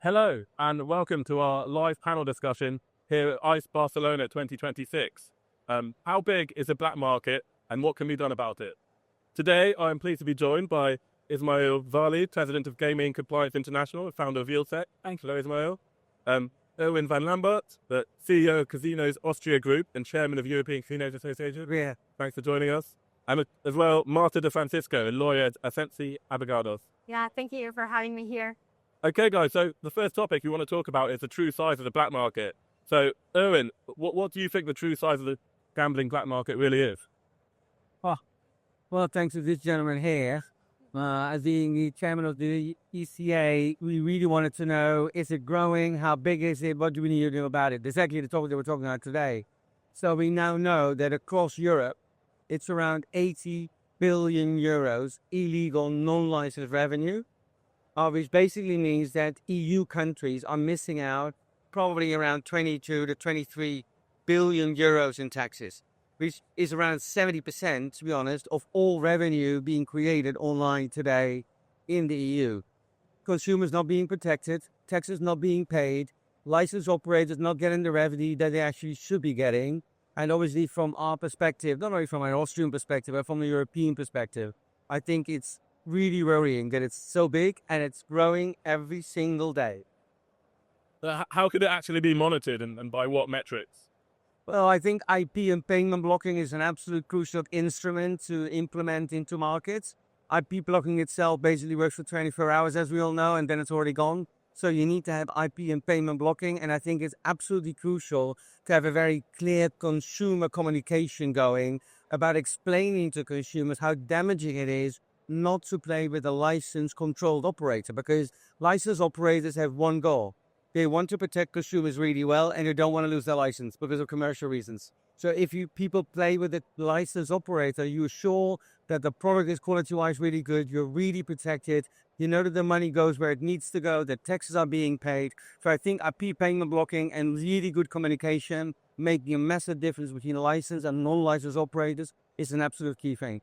Hello, and welcome to our live panel discussion here at ICE Barcelona 2026. How big is the black market and what can be done about it? Today, I am pleased to be joined by Ismail Vali, President of Gaming Compliance International and founder of Yieldsec. Thanks. Hello, Ismail. Erwin van Lambaart, the CEO of Casinos Austria Group and Chairman of European Casinos Association. Yeah. Thanks for joining us. And as well, Marta de Francisco, a lawyer at Asensi Abogados. Yeah, thank you for having me here. Okay, guys, so the first topic we want to talk about is the true size of the black market. So, Erwin, what do you think the true size of the gambling black market really is? Well, thanks to this gentleman here. As being the chairman of the ECA, we really wanted to know, is it growing? How big is it? What do we need to do about it? Exactly the topic that we're talking about today. So we now know that across Europe, it's around 80 billion euros illegal non-licensed revenue. Which basically means that EU countries are missing out probably around 22 to 23 billion euros in taxes, which is around 70%, to be honest, of all revenue being created online today in the EU. Consumers not being protected, taxes not being paid, licensed operators not getting the revenue that they actually should be getting. And obviously from our perspective, not only from an Austrian perspective, but from the European perspective, I think it's really worrying that it's so big and it's growing every single day. How could it actually be monitored and by what metrics? Well, I think IP and payment blocking is an absolute crucial instrument to implement into markets. IP blocking itself basically works for 24 hours, as we all know, and then it's already gone. So you need to have IP and payment blocking, and I think it's absolutely crucial to have a very clear consumer communication going about explaining to consumers how damaging it is not to play with a licensed controlled operator, because licensed operators have one goal. They want to protect consumers really well and they don't want to lose their license because of commercial reasons. So if people play with a licensed operator, you're sure that the product is quality-wise really good, you're really protected, you know that the money goes where it needs to go, that taxes are being paid. So I think IP payment blocking and really good communication, making a massive difference between licensed and non-licensed operators, is an absolute key thing.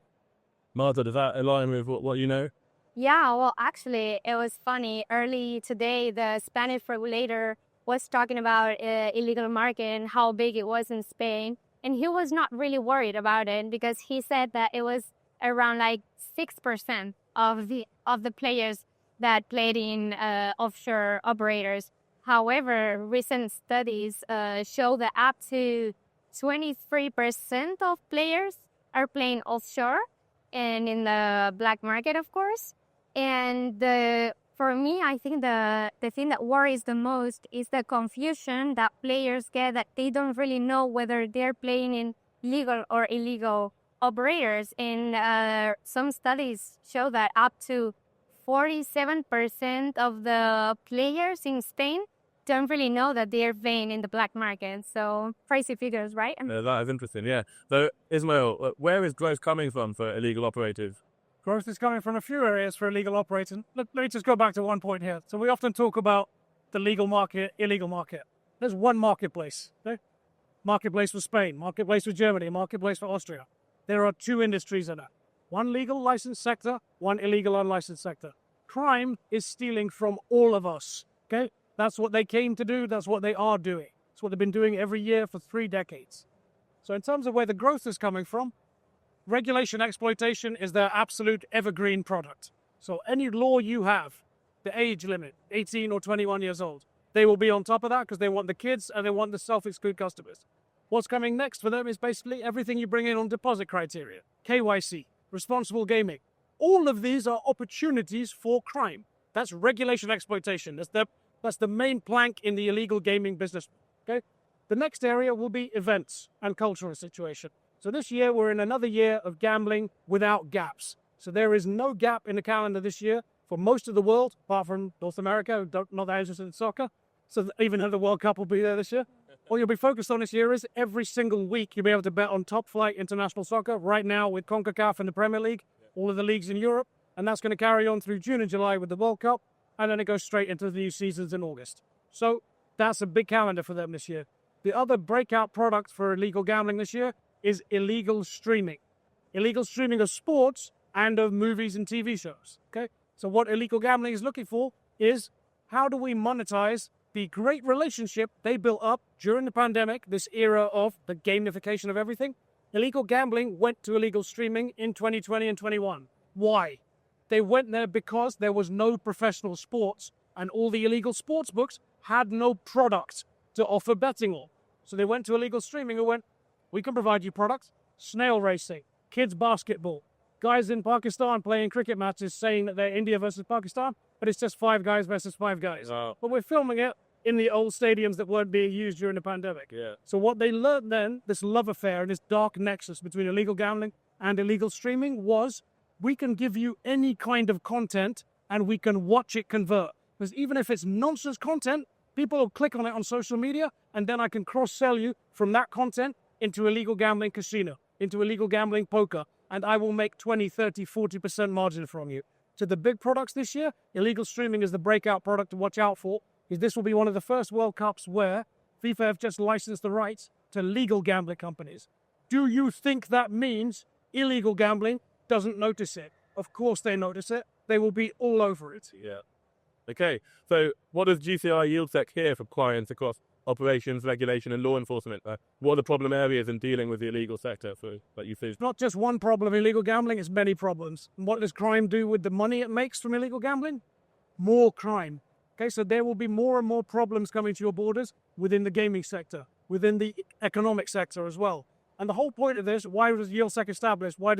Marta, does that align with what you know? Yeah, well, actually, it was funny. Early today, the Spanish regulator was talking about illegal market and how big it was in Spain. And he was not really worried about it because he said that it was around like 6% of the players that played in offshore operators. However, recent studies show that up to 23% of players are playing offshore and in the black market, of course. And for me, I think the thing that worries the most is the confusion that players get, that they don't really know whether they're playing in legal or illegal operators. And some studies show that up to 47% of the players in Spain don't really know that they're playing in the black market. So crazy figures, right? That is interesting, yeah. So, Ismail, where is growth coming from for illegal operators? Growth is coming from a few areas for illegal operating. Let me just go back to one point here. So we often talk about the legal market, illegal market. There's one marketplace. Okay? Marketplace for Spain, marketplace for Germany, marketplace for Austria. There are two industries in that. One legal licensed sector, one illegal unlicensed sector. Crime is stealing from all of us. Okay? That's what they came to do. That's what they are doing. It's what they've been doing every year for 3 decades. So in terms of where the growth is coming from, regulation exploitation is their absolute evergreen product. So any law you have, the age limit, 18 or 21 years old, they will be on top of that because they want the kids and they want the self-exclude customers. What's coming next for them is basically everything you bring in on deposit criteria, KYC, responsible gaming. All of these are opportunities for crime. That's regulation exploitation. That's the main plank in the illegal gaming business. Okay? The next area will be events and cultural situation. So this year, we're in another year of gambling without gaps. So there is no gap in the calendar this year for most of the world, apart from North America, who not that interested in soccer. So even though the World Cup will be there this year. What you'll be focused on this year is every single week you'll be able to bet on top flight international soccer right now with CONCACAF and the Premier League, all of the leagues in Europe. And that's going to carry on through June and July with the World Cup. And then it goes straight into the new seasons in August. So that's a big calendar for them this year. The other breakout product for illegal gambling this year is illegal streaming. Illegal streaming of sports and of movies and TV shows. Okay? So what illegal gambling is looking for is how do we monetize the great relationship they built up during the pandemic, this era of the gamification of everything? Illegal gambling went to illegal streaming in 2020 and 21. Why? They went there because there was no professional sports, and all the illegal sports books had no product to offer betting on. So they went to illegal streaming and went, we can provide you products, snail racing, kids basketball, guys in Pakistan playing cricket matches saying that they're India versus Pakistan, but it's just 5 guys versus 5 guys. Wow. But we're filming it in the old stadiums that weren't being used during the pandemic. Yeah. So what they learned then, this love affair and this dark nexus between illegal gambling and illegal streaming, was we can give you any kind of content and we can watch it convert. Because even if it's nonsense content, people will click on it on social media, and then I can cross-sell you from that content into illegal gambling casino, into illegal gambling poker, and I will make 20, 30, 40% margin from you. So the big products this year, illegal streaming is the breakout product to watch out for, because this will be one of the first World Cups where FIFA have just licensed the rights to legal gambling companies. Do you think that means illegal gambling doesn't notice it? Of course they notice it. They will be all over it. Yeah. Okay, so what does GCI YieldSec hear from clients across operations, regulation, and law enforcement? What are the problem areas in dealing with the illegal sector that you see? It's not just one problem, illegal gambling, it's many problems. And what does crime do with the money it makes from illegal gambling? More crime. Okay, so there will be more and more problems coming to your borders within the gaming sector, within the economic sector as well. And the whole point of this, why was YieldSec established? When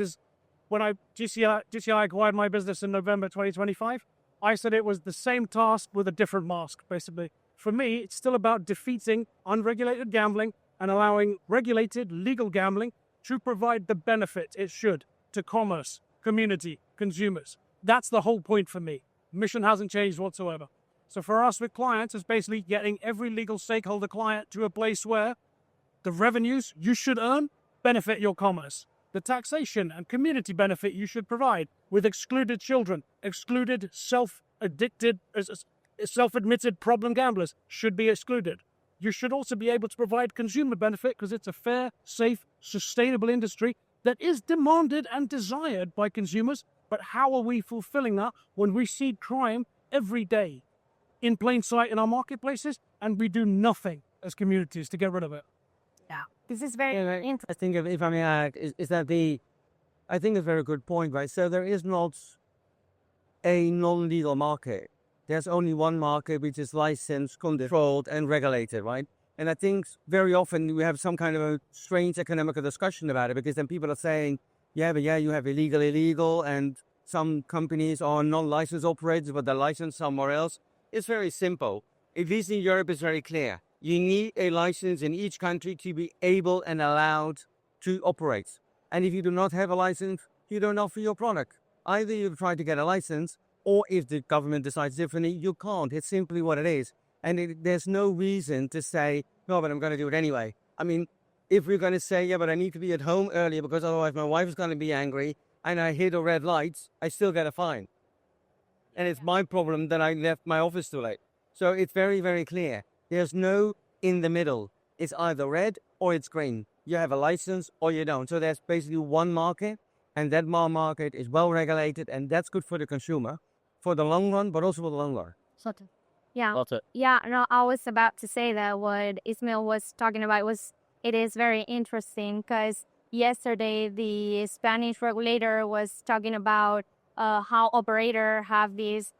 GCI acquired my business in November 2025, I said it was the same task with a different mask, basically. For me, it's still about defeating unregulated gambling and allowing regulated legal gambling to provide the benefit it should to commerce, community, consumers. That's the whole point for me. Mission hasn't changed whatsoever. So for us with clients, it's basically getting every legal stakeholder client to a place where the revenues you should earn benefit your commerce. The taxation and community benefit you should provide with excluded children, excluded self-admitted problem gamblers should be excluded. You should also be able to provide consumer benefit because it's a fair, safe, sustainable industry that is demanded and desired by consumers. But how are we fulfilling that when we see crime every day in plain sight in our marketplaces and we do nothing as communities to get rid of it? This is very interesting. I think if I may add, is that I think a very good point, right? So there is not a non-legal market. There's only one market which is licensed, controlled, and regulated, right? And I think very often we have some kind of a strange economical discussion about it, because then people are saying, you have illegal, and some companies are non-licensed operators, but they're licensed somewhere else. It's very simple. At least in Europe, it's very clear. You need a license in each country to be able and allowed to operate. And if you do not have a license, you don't offer your product. Either you try to get a license, or if the government decides differently, you can't. It's simply what it is. And there's no reason to say, no, but I'm going to do it anyway. I mean, if we're going to say, yeah, but I need to be at home earlier because otherwise my wife is going to be angry, and I hit a red light, I still get a fine. And it's my problem that I left my office too late. So it's very, very clear. There's no in the middle. It's either red or it's green. You have a license or you don't. So there's basically one market, and that market is well regulated, and that's good for the consumer for the long run, but also for the long run. Yeah. That's it. Yeah, no, I was about to say that what Ismail was talking about it is very interesting, because yesterday the Spanish regulator was talking about how operators have these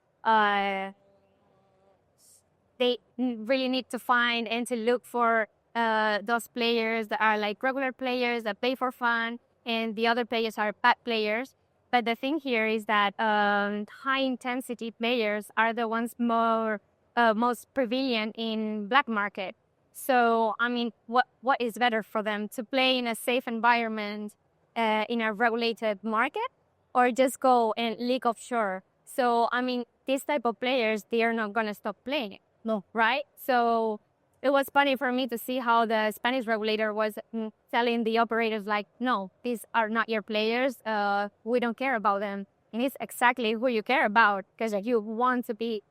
they really need to find and to look for those players that are like regular players that play for fun, and the other players are bad players. But the thing here is that high-intensity players are the ones most prevalent in black market. So, I mean, what is better for them? To play in a safe environment in a regulated market, or just go and leak offshore? So, I mean, these type of players, they are not going to stop playing. No. Right? So it was funny for me to see how the Spanish regulator was telling the operators, like, no, these are not your players. We don't care about them. And it's exactly who you care about, because you want to be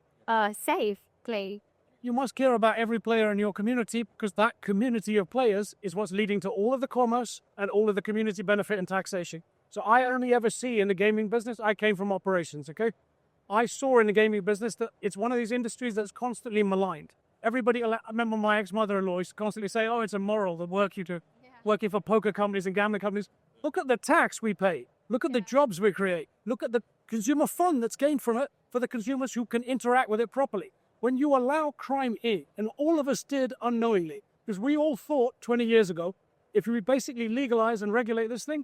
safe, Clay. You must care about every player in your community, because that community of players is what's leading to all of the commerce and all of the community benefit and taxation. So I only ever see in the gaming business, I came from operations, okay? I saw in the gaming business that it's one of these industries that's constantly maligned. Everybody, I remember my ex-mother-in-law used to constantly say, oh, it's immoral, the work you do, working for poker companies and gambling companies. Look at the tax we pay. Look at the jobs we create. Look at the consumer fund that's gained from it for the consumers who can interact with it properly. When you allow crime in, and all of us did unknowingly, because we all thought 20 years ago, if we basically legalize and regulate this thing,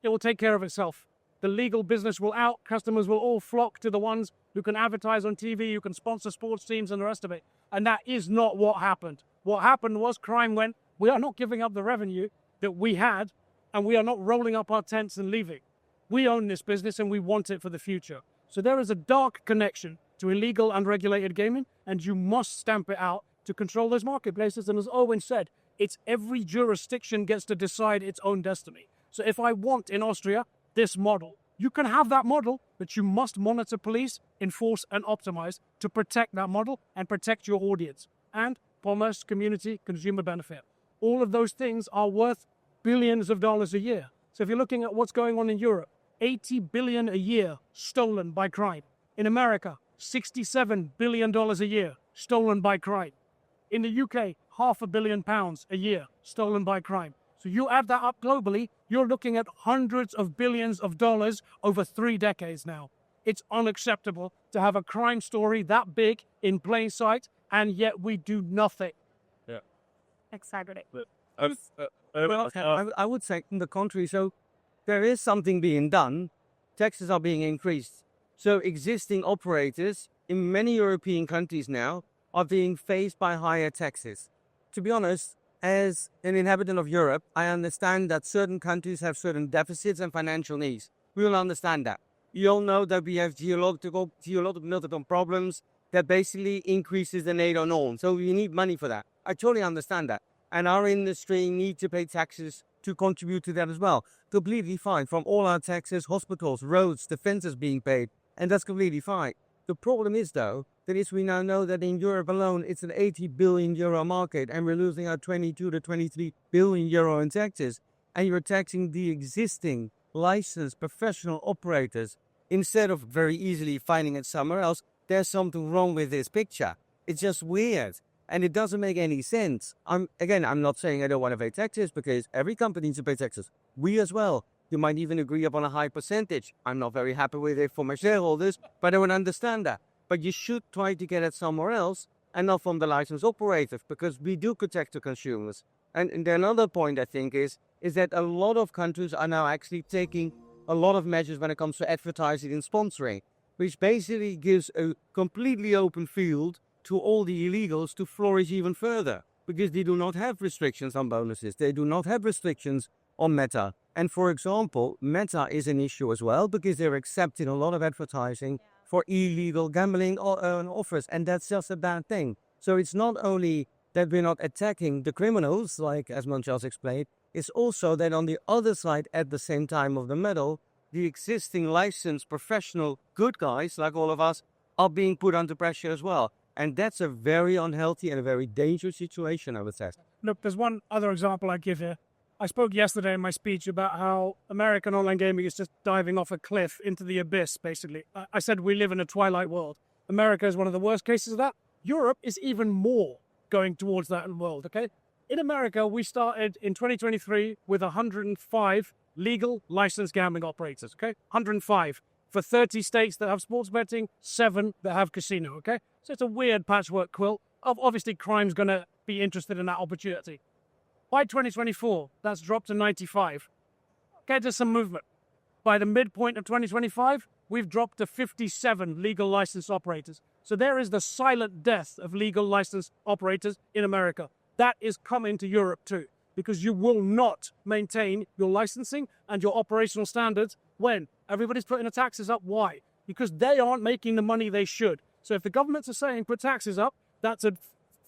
it will take care of itself. The legal business will out, customers will all flock to the ones who can advertise on TV, who can sponsor sports teams and the rest of it. And that is not what happened. What happened was crime went, we are not giving up the revenue that we had, and we are not rolling up our tents and leaving. We own this business and we want it for the future. So there is a dark connection to illegal, unregulated gaming, and you must stamp it out to control those marketplaces. And as Erwin said, it's every jurisdiction gets to decide its own destiny. So if I want in Austria this model, you can have that model, but you must monitor, police, enforce, and optimize to protect that model and protect your audience and commerce, community, consumer benefit. All of those things are worth billions of dollars a year. So if you're looking at what's going on in Europe, 80 billion a year stolen by crime. In America, $67 billion a year stolen by crime. In the UK, £500 million a year stolen by crime. So you add that up globally, you're looking at hundreds of billions of dollars over 3 decades now. It's unacceptable to have a crime story that big in plain sight, and yet we do nothing. Yeah. Exactly. I would say in the contrary. So there is something being done. Taxes are being increased. So existing operators in many European countries now are being faced by higher taxes. To be honest, as an inhabitant of Europe, I understand that certain countries have certain deficits and financial needs. We all understand that. You all know that we have geological problems that basically increases the NATO norm. So we need money for that. I totally understand that. And our industry needs to pay taxes to contribute to that as well. Completely fine. From all our taxes, hospitals, roads, defenses being paid. And that's completely fine. The problem is, though, that is we now know that in Europe alone, it's an 80 billion euro market, and we're losing our 22 to 23 billion euro in taxes. And you're taxing the existing licensed professional operators instead of very easily finding it somewhere else. There's something wrong with this picture. It's just weird. And it doesn't make any sense. I'm not saying I don't want to pay taxes, because every company needs to pay taxes. We as well. You might even agree upon a high percentage. I'm not very happy with it for my shareholders, but I would understand that. But you should try to get it somewhere else and not from the licensed operators, because we do protect the consumers. And another point, I think, is that a lot of countries are now actually taking a lot of measures when it comes to advertising and sponsoring, which basically gives a completely open field to all the illegals to flourish even further, because they do not have restrictions on bonuses. They do not have restrictions on Meta. And for example, Meta is an issue as well, because they're accepting a lot of advertising for illegal gambling offers, and that's just a bad thing. So it's not only that we're not attacking the criminals, like as Monchels explained, it's also that on the other side, at the same time of the medal, the existing licensed professional good guys, like all of us, are being put under pressure as well. And that's a very unhealthy and a very dangerous situation, I would say. Look, there's one other example I give here. I spoke yesterday in my speech about how American online gaming is just diving off a cliff into the abyss, basically. I said we live in a twilight world. America is one of the worst cases of that. Europe is even more going towards that world, okay? In America, we started in 2023 with 105 legal licensed gambling operators, okay? 105. For 30 states that have sports betting, 7 that have casino, okay? So it's a weird patchwork quilt. Obviously, crime's going to be interested in that opportunity. By 2024, that's dropped to 95. Okay, there's some movement. By the midpoint of 2025, we've dropped to 57 legal licensed operators. So there is the silent death of legal licensed operators in America. That is coming to Europe too, because you will not maintain your licensing and your operational standards when everybody's putting the taxes up. Why? Because they aren't making the money they should. So if the governments are saying put taxes up, that's a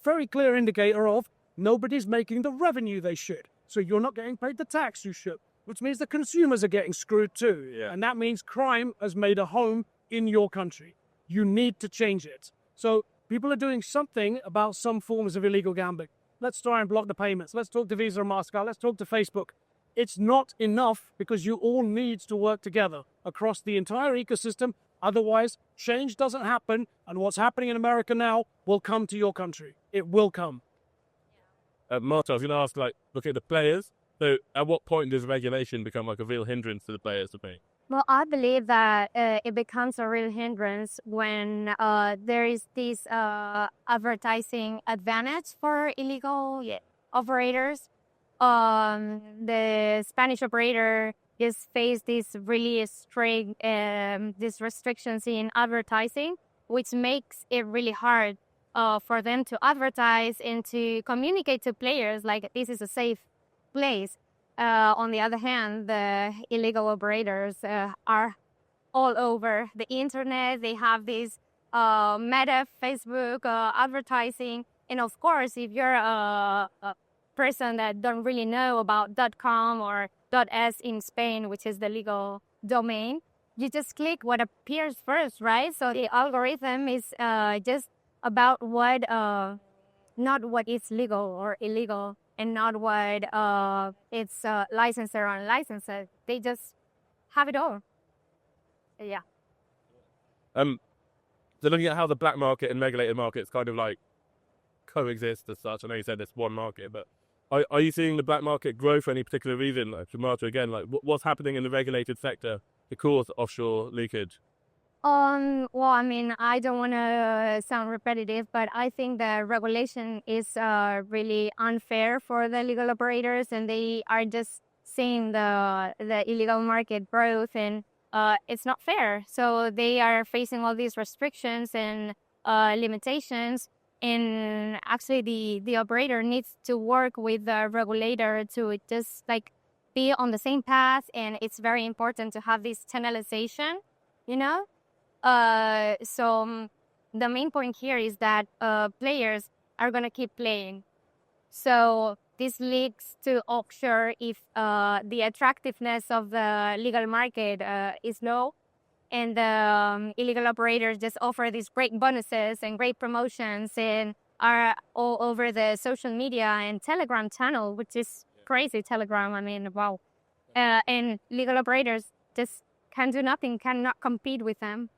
very clear indicator of nobody's making the revenue they should. So you're not getting paid the tax you should, which means the consumers are getting screwed too. Yeah. And that means crime has made a home in your country. You need to change it. So people are doing something about some forms of illegal gambling. Let's try and block the payments. Let's talk to Visa and MasterCard. Let's talk to Facebook. It's not enough, because you all need to work together across the entire ecosystem. Otherwise, change doesn't happen, and what's happening in America now will come to your country. It will come. Marta, I was going to ask, like, look at the players. So at what point does regulation become like a real hindrance to the players to me? Well, I believe that it becomes a real hindrance when there is this advertising advantage for illegal operators. The Spanish operator just faced these really strict these restrictions in advertising, which makes it really hard for them to advertise and to communicate to players like this is a safe place. On the other hand, the illegal operators are all over the internet. They have this Meta, Facebook advertising. And of course, if you're a person that don't really know about .com or .es in Spain, which is the legal domain, you just click what appears first, right? So the algorithm is just about what, not what is legal or illegal, and not what it's licensed or unlicensed. They just have it all. Yeah. So looking at how the black market and regulated markets kind of like coexist as such. I know you said it's one market, but are you seeing the black market grow for any particular reason? Like for Marta again, like what's happening in the regulated sector to cause offshore leakage? Well, I mean, I don't want to sound repetitive, but I think the regulation is really unfair for the legal operators, and they are just seeing the illegal market growth, and it's not fair. So they are facing all these restrictions and limitations, and actually the operator needs to work with the regulator to just like be on the same path, and it's very important to have this channelization, you know? So the main point here is that players are going to keep playing. So this leads to offshore if the attractiveness of the legal market is low, and the illegal operators just offer these great bonuses and great promotions and are all over the social media and Telegram channel, which is crazy. Telegram, I mean, wow. And legal operators just can do nothing, cannot compete with them.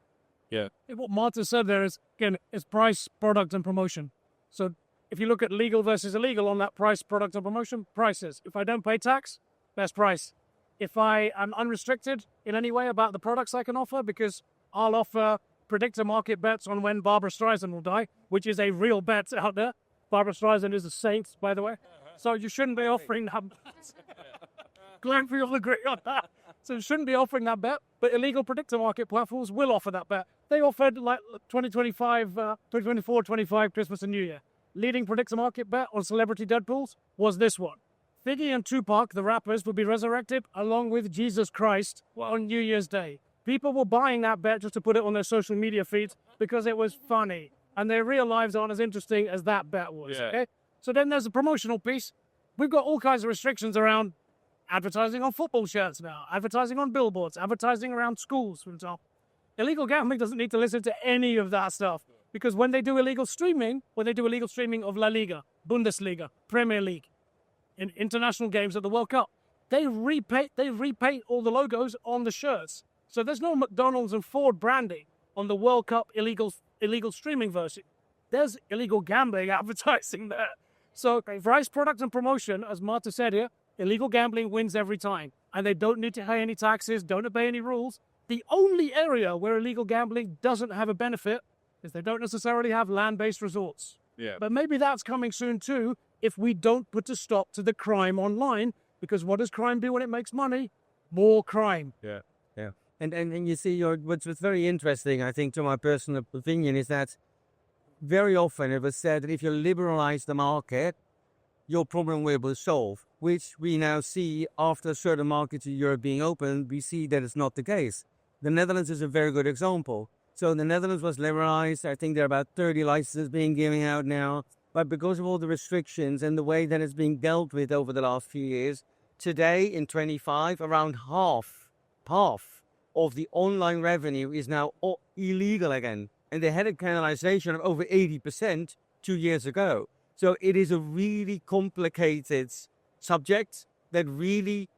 Yeah. What Marta said there is, again, is price, product, and promotion. So if you look at legal versus illegal on that price, product, and promotion, prices. If I don't pay tax, best price. If I am unrestricted in any way about the products I can offer, because I'll offer predictor market bets on when Barbra Streisand will die, which is a real bet out there. Barbra Streisand is a saint, by the way. So you shouldn't be offering that. Glad we all agree on that. So you shouldn't be offering that bet, but illegal predictor market platforms will offer that bet. They offered like 2024, 25, Christmas and New Year. Leading predictor market bet on celebrity Deadpools was this one. Figgy and Tupac, the rappers, would be resurrected along with Jesus Christ on New Year's Day. People were buying that bet just to put it on their social media feeds because it was funny. And their real lives aren't as interesting as that bet was. Yeah. Okay? So then there's a promotional piece. We've got all kinds of restrictions around advertising on football shirts now, advertising on billboards, advertising around schools, for example. Illegal gambling doesn't need to listen to any of that stuff because when they do illegal streaming of La Liga, Bundesliga, Premier League, in international games at the World Cup, they repaint all the logos on the shirts. So there's no McDonald's and Ford branding on the World Cup illegal streaming version. There's illegal gambling advertising there. So price, product, and promotion, as Marta said here, illegal gambling wins every time. And they don't need to pay any taxes, don't obey any rules. The only area where illegal gambling doesn't have a benefit is they don't necessarily have land-based resorts. Yeah. But maybe that's coming soon too if we don't put a stop to the crime online. Because what does crime do when it makes money? More crime. Yeah. Yeah. And you see, what's very interesting, I think, to my personal opinion, is that very often it was said that if you liberalize the market, your problem will be solved, which we now see after certain markets in Europe being opened, we see that it's not the case. The Netherlands is a very good example. So the Netherlands was liberalized. I think there are about 30 licenses being given out now. But because of all the restrictions and the way that it's being dealt with over the last few years, today in 25, around half of the online revenue is now illegal again. And they had a canalization of over 80% 2 years ago. So it is a really complicated subject that really,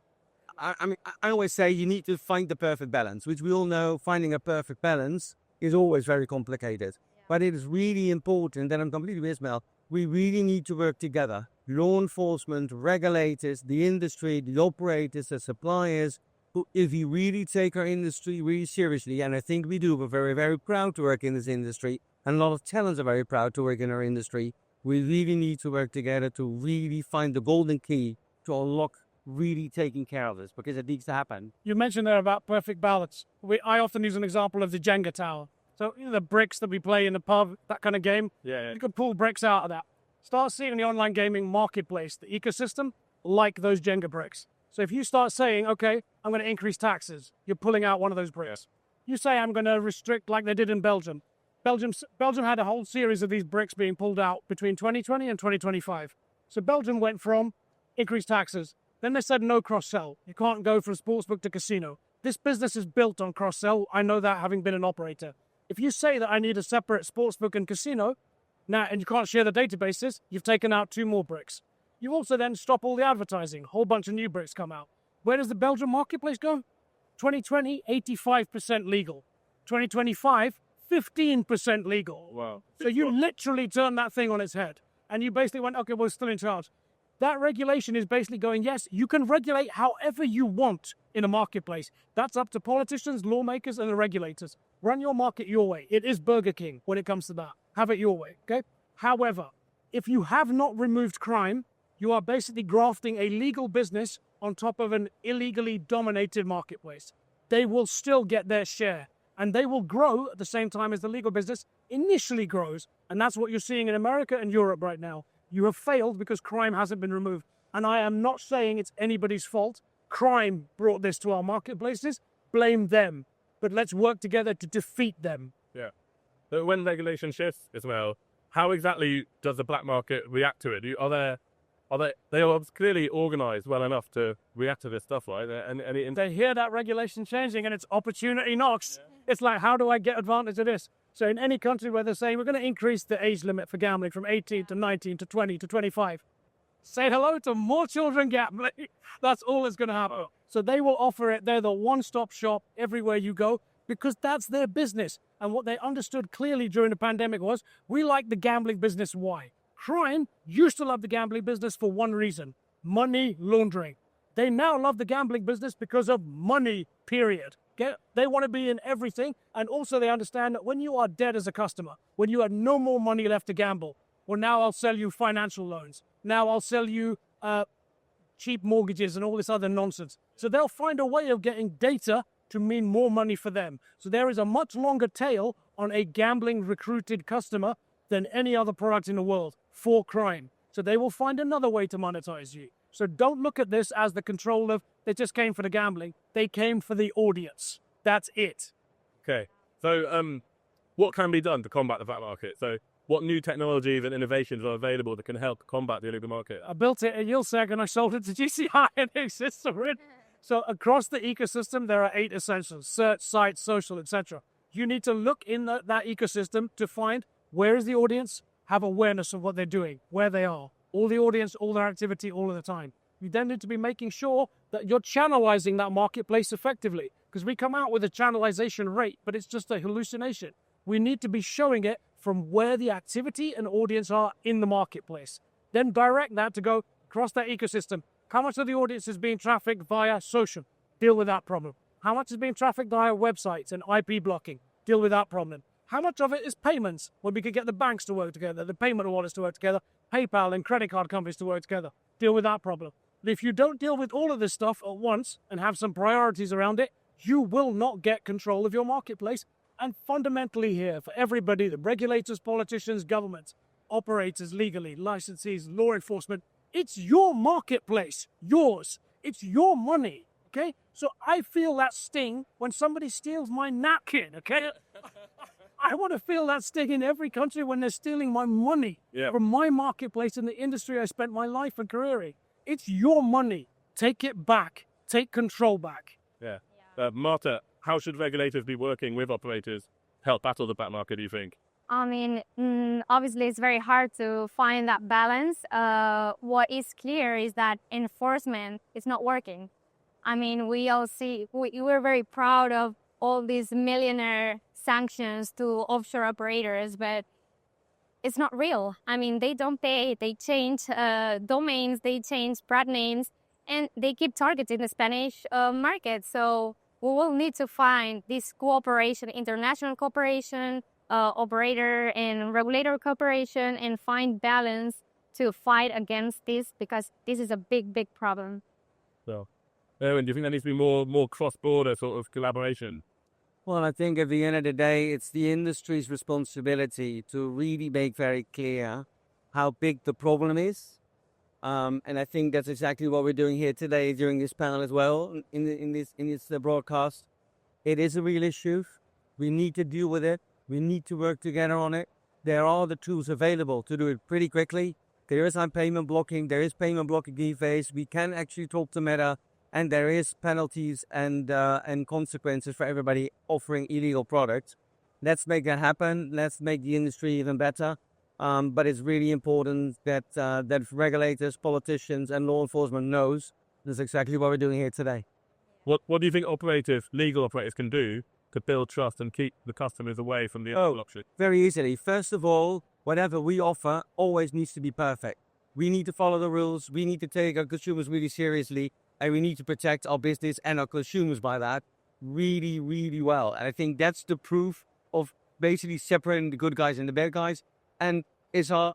I always say you need to find the perfect balance, which we all know finding a perfect balance is always very complicated. But it is really important, and I'm completely with Ismail, we really need to work together. Law enforcement, regulators, the industry, the operators, the suppliers, who, if we really take our industry really seriously, and I think we do, we're very, very proud to work in this industry, and a lot of talents are very proud to work in our industry, we really need to work together to really find the golden key to unlock really taking care of this, because it needs to happen. You mentioned there about perfect balance. I often use an example of the Jenga tower. So, the bricks that we play in the pub, that kind of game, Yeah. you could pull bricks out of that. Start seeing the online gaming marketplace, the ecosystem, like those Jenga bricks. So if you start saying, okay, I'm going to increase taxes, you're pulling out one of those bricks. You say, I'm going to restrict like they did in Belgium. Belgium had a whole series of these bricks being pulled out between 2020 and 2025. So Belgium went from increased taxes. Then they said no cross-sell. You can't go from sportsbook to casino. This business is built on cross-sell. I know that, having been an operator. If you say that I need a separate sportsbook and casino, now, and you can't share the databases, you've taken out 2 more bricks. You also then stop all the advertising. A whole bunch of new bricks come out. Where does the Belgian marketplace go? 2020, 85% legal. 2025, 15% legal. Wow. So you literally turned that thing on its head. And you basically went, okay, we're still in charge. That regulation is basically going, yes, you can regulate however you want in a marketplace. That's up to politicians, lawmakers, and the regulators. Run your market your way. It is Burger King when it comes to that. Have it your way, okay? However, if you have not removed crime, you are basically grafting a legal business on top of an illegally dominated marketplace. They will still get their share, and they will grow at the same time as the legal business initially grows. And that's what you're seeing in America and Europe right now. You have failed because crime hasn't been removed. And I am not saying it's anybody's fault. Crime brought this to our marketplaces. Blame them. But let's work together to defeat them. Yeah. So when regulation shifts as well, how exactly does the black market react to it? They are clearly organized well enough to react to this stuff, right? They hear that regulation changing and it's opportunity knocks. Yeah. It's like, how do I get advantage of this? So in any country where they're saying we're going to increase the age limit for gambling from 18 to 19 to 20 to 25, say hello to more children gambling. That's all that's going to happen. So they will offer it. They're the one-stop shop everywhere you go because that's their business. And what they understood clearly during the pandemic was we like the gambling business. Why? Crime used to love the gambling business for one reason: money laundering. They now love the gambling business because of money, period. They want to be in everything. And also they understand that when you are dead as a customer, when you have no more money left to gamble, well, now I'll sell you financial loans. Now I'll sell you cheap mortgages and all this other nonsense. So they'll find a way of getting data to mean more money for them. So there is a much longer tail on a gambling recruited customer than any other product in the world for crime. So they will find another way to monetize you. So don't look at this as the control of, they just came for the gambling. They came for the audience. That's it. Okay. So what can be done to combat the black market? So what new technologies and innovations are available that can help combat the illegal market? I built it at Yilsec and I sold it to GCI and it exists already. So across the ecosystem, there are 8 essentials: search, site, social, etc. You need to look in that ecosystem to find where is the audience, have awareness of what they're doing, where they are. All the audience, all their activity, all of the time. You then need to be making sure that you're channelizing that marketplace effectively, because we come out with a channelization rate, but it's just a hallucination. We need to be showing it from where the activity and audience are in the marketplace. Then direct that to go across that ecosystem. How much of the audience is being trafficked via social? Deal with that problem. How much is being trafficked via websites and IP blocking? Deal with that problem. How much of it is payments, when we could get the banks to work together, the payment wallets to work together, PayPal and credit card companies to work together? Deal with that problem. But if you don't deal with all of this stuff at once and have some priorities around it, you will not get control of your marketplace. And fundamentally here, for everybody, the regulators, politicians, governments, operators, legally, licensees, law enforcement, it's your marketplace, yours. It's your money, okay? So I feel that sting when somebody steals my napkin, okay? I want to feel that sting in every country when they're stealing my money from my marketplace in the industry I spent my life and career in. It's your money. Take it back. Take control back. Yeah. Marta, how should regulators be working with operators to help battle the black market, do you think? I mean, obviously it's very hard to find that balance. What is clear is that enforcement is not working. I mean, we all see, we're very proud of all these millionaire sanctions to offshore operators, but it's not real. I mean, they don't pay, they change domains, they change brand names, and they keep targeting the Spanish market. So we will need to find this cooperation, international cooperation, operator and regulator cooperation, and find balance to fight against this, because this is a big, big problem. So, Erwin, do you think there needs to be more cross-border sort of collaboration? Well, I think at the end of the day, it's the industry's responsibility to really make very clear how big the problem is. And I think that's exactly what we're doing here today during this panel as well, in this broadcast. It is a real issue. We need to deal with it. We need to work together on it. There are the tools available to do it pretty quickly. There is payment blocking. There is payment blocking giveaways. We can actually talk to Meta. And there is penalties and consequences for everybody offering illegal products. Let's make that happen. Let's make the industry even better. But it's really important that regulators, politicians, and law enforcement knows that's exactly what we're doing here today. What do you think legal operators can do to build trust and keep the customers away from the blockchain? Very easily. First of all, whatever we offer always needs to be perfect. We need to follow the rules. We need to take our consumers really seriously. And we need to protect our business and our consumers by that really, really well. And I think that's the proof of basically separating the good guys and the bad guys. And it's our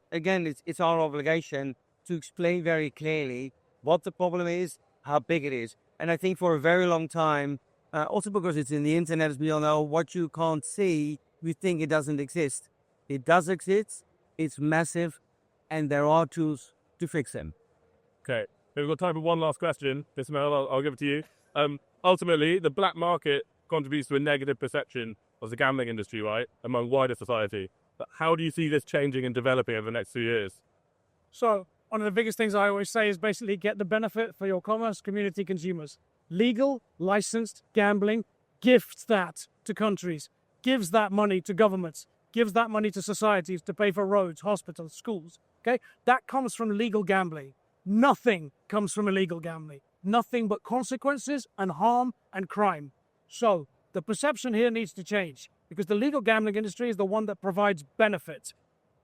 obligation to explain very clearly what the problem is, how big it is. And I think for a very long time, also because it's in the internet, as we all know, what you can't see, we think it doesn't exist. It does exist. It's massive. And there are tools to fix them. Okay. We've got time for one last question. Ismail, I'll give it to you. Ultimately, the black market contributes to a negative perception of the gambling industry, right, among wider society. But how do you see this changing and developing over the next few years? So one of the biggest things I always say is basically get the benefit for your commerce community consumers. Legal, licensed gambling gifts that to countries, gives that money to governments, gives that money to societies to pay for roads, hospitals, schools. Okay, that comes from legal gambling. Nothing comes from illegal gambling. Nothing but consequences and harm and crime. So the perception here needs to change, because the legal gambling industry is the one that provides benefit.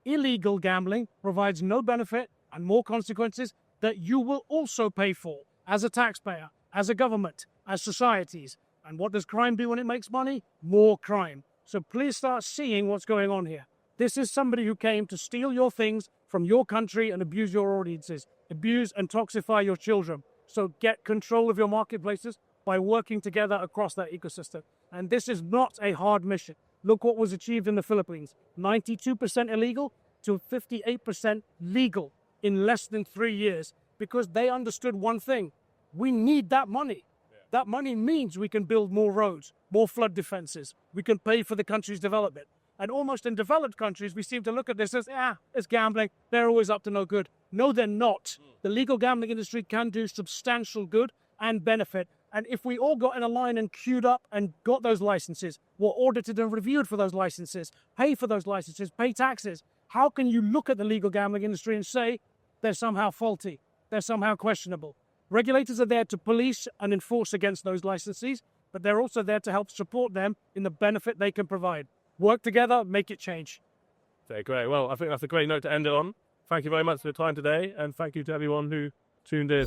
Illegal gambling provides no benefit and more consequences that you will also pay for as a taxpayer, as a government, as societies. And what does crime do when it makes money? More crime. So please start seeing what's going on here. This is somebody who came to steal your things from your country and abuse your audiences, abuse and toxify your children. So get control of your marketplaces by working together across that ecosystem. And this is not a hard mission. Look what was achieved in the Philippines. 92% illegal to 58% legal in less than 3 years, because they understood one thing. We need that money. That money means we can build more roads, more flood defenses. We can pay for the country's development. And almost in developed countries, we seem to look at this as, it's gambling. They're always up to no good. No, they're not. The legal gambling industry can do substantial good and benefit. And if we all got in a line and queued up and got those licenses, were audited and reviewed for those licenses, pay for those licenses, pay taxes, how can you look at the legal gambling industry and say they're somehow faulty, they're somehow questionable? Regulators are there to police and enforce against those licensees, but they're also there to help support them in the benefit they can provide. Work together, make it change. Okay, great. Well, I think that's a great note to end it on. Thank you very much for your time today, and thank you to everyone who tuned in.